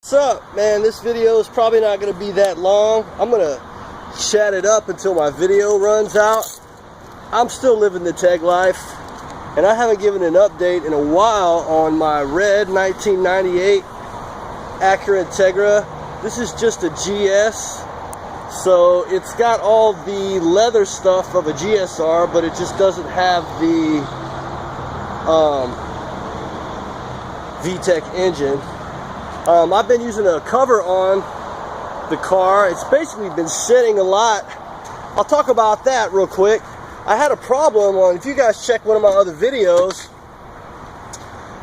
What's up, man? This video is probably not going to be that long. I'm going to chat it up until my video runs out. I'm still living the tech life, and I haven't given an update in a while on my red 1998 Acura Integra. This is just a GS, so it's got all the leather stuff of a GSR, but it just doesn't have the VTEC engine. I've been using a cover on the car. It's basically been sitting a lot. I'll talk about that real quick. I had a problem on, if you guys check one of my other videos,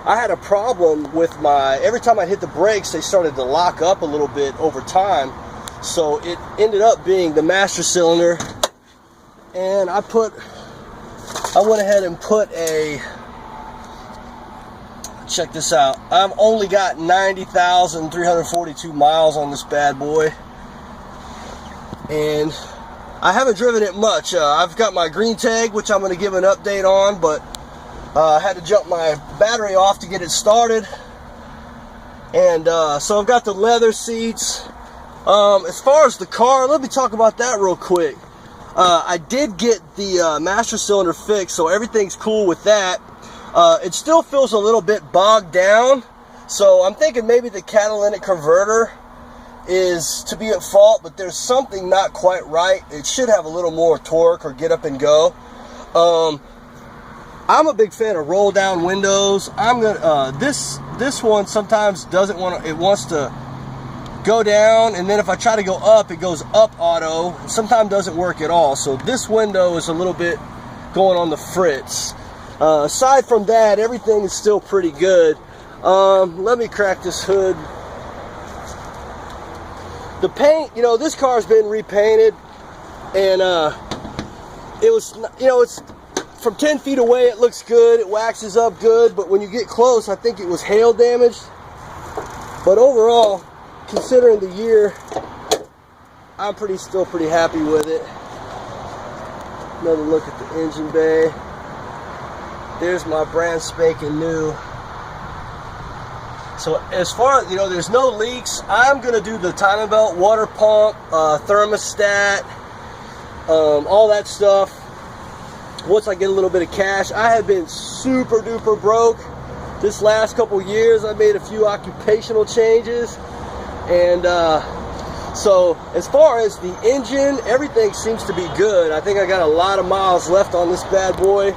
I had a problem with my, every time I hit the brakes, they started to lock up a little bit over time. So it ended up being the master cylinder. And I went ahead and put a, check this out. I've only got 90,342 miles on this bad boy, and I haven't driven it much. I've got my green tag, which I'm going to give an update on, but I had to jump my battery off to get it started. And so I've got the leather seats. As far as the car, let me talk about that real quick. I did get the master cylinder fixed, so everything's cool with that. It still feels a little bit bogged down, so I'm thinking maybe the catalytic converter is to be at fault, but there's something not quite right. It should have a little more torque or get up and go. I'm a big fan of roll down windows. I'm gonna this one sometimes doesn't want to, it wants to go down, and then if I try to go up, it goes up auto. Sometimes doesn't work at all, so this window is a little bit going on the fritz. Aside from that, everything is still pretty good. Let me crack this hood. The paint, you know, this car's been repainted, and it was, you know, it's from 10 feet away, it looks good, it waxes up good, but when you get close, I think it was hail damaged. But overall, considering the year, I'm still pretty happy with it. Another look at the engine bay. There's my brand spanking new. So as far as, you know, there's no leaks. I'm going to do the timing belt, water pump, thermostat, all that stuff once I get a little bit of cash. I have been super duper broke this last couple years. I made a few occupational changes, and so as far as the engine, everything seems to be good. I think I got a lot of miles left on this bad boy.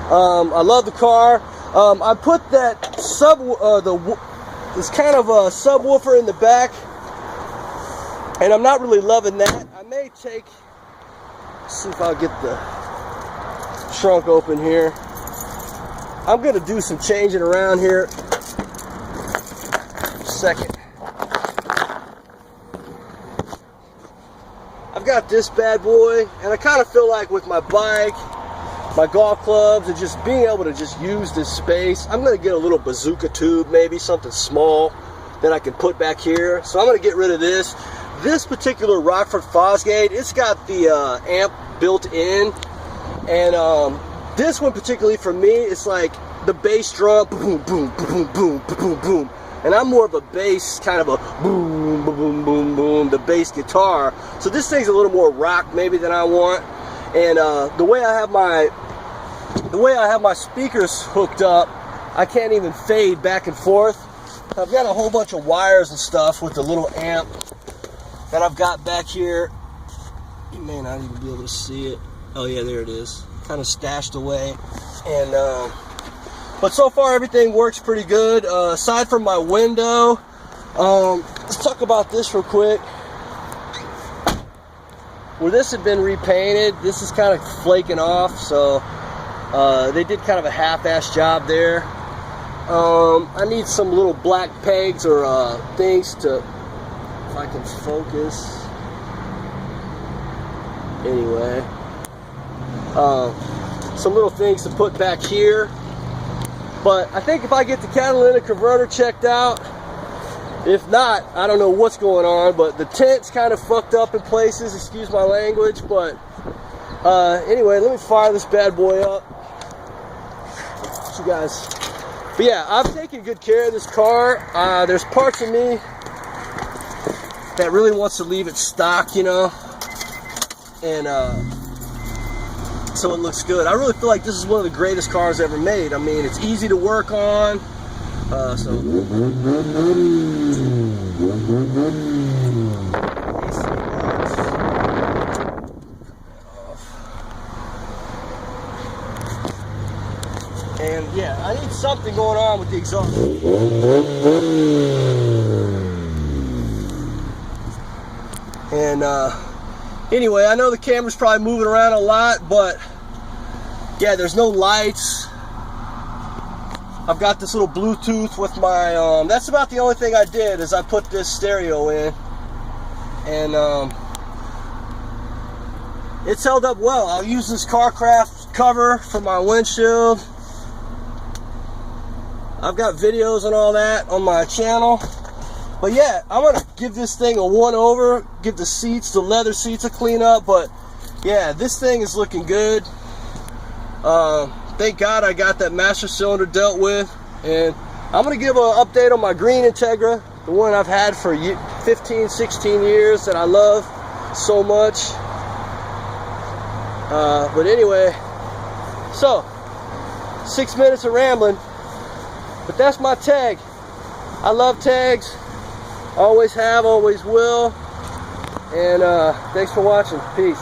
I love the car. I put that this kind of a subwoofer in the back, and I'm not really loving that. I may take, see if I'll get the trunk open here. I'm gonna do some changing around here. Second. I've got this bad boy, and I kind of feel like with my bike, my golf clubs, and just being able to just use this space, I'm going to get a little bazooka tube, maybe something small that I can put back here. So I'm going to get rid of this. This particular Rockford Fosgate, it's got the amp built in, and this one particularly for me, it's like the bass drum, boom, boom, boom, boom, boom, boom, and I'm more of a bass, kind of a boom, boom, boom, boom, boom, the bass guitar. So this thing's a little more rock maybe than I want. And the way I have my speakers hooked up, I can't even fade back and forth. I've got a whole bunch of wires and stuff with the little amp that I've got back here. You may not even be able to see it. Oh yeah, there it is. Kind of stashed away. And but so far everything works pretty good. Aside from my window, let's talk about this real quick. Where this had been repainted, this is kind of flaking off, so they did kind of a half-ass job there. I need some little black pegs or things to, if I can focus. Anyway, some little things to put back here. But I think if I get the catalytic converter checked out, if not, I don't know what's going on, but the tent's kind of fucked up in places, excuse my language, but anyway, let me fire this bad boy up. You guys, but yeah, I've taken good care of this car. There's parts of me that really wants to leave it stock, you know, and so it looks good. I really feel like this is one of the greatest cars ever made. I mean, it's easy to work on. And yeah, I need something going on with the exhaust. And anyway, I know the camera's probably moving around a lot, but yeah, there's no lights. I've got this little Bluetooth with my, that's about the only thing I did is I put this stereo in. And it's held up well. I'll use this CarCraft cover for my windshield. I've got videos and all that on my channel. But yeah, I'm gonna give this thing a one over, give the seats, the leather seats a clean up. But yeah, this thing is looking good. Thank God I got that master cylinder dealt with. And I'm gonna give an update on my green Integra, the one I've had for 15, 16 years that I love so much. But anyway, so 6 minutes of rambling, but that's my tag. I love tags, always have, always will. And thanks for watching. Peace.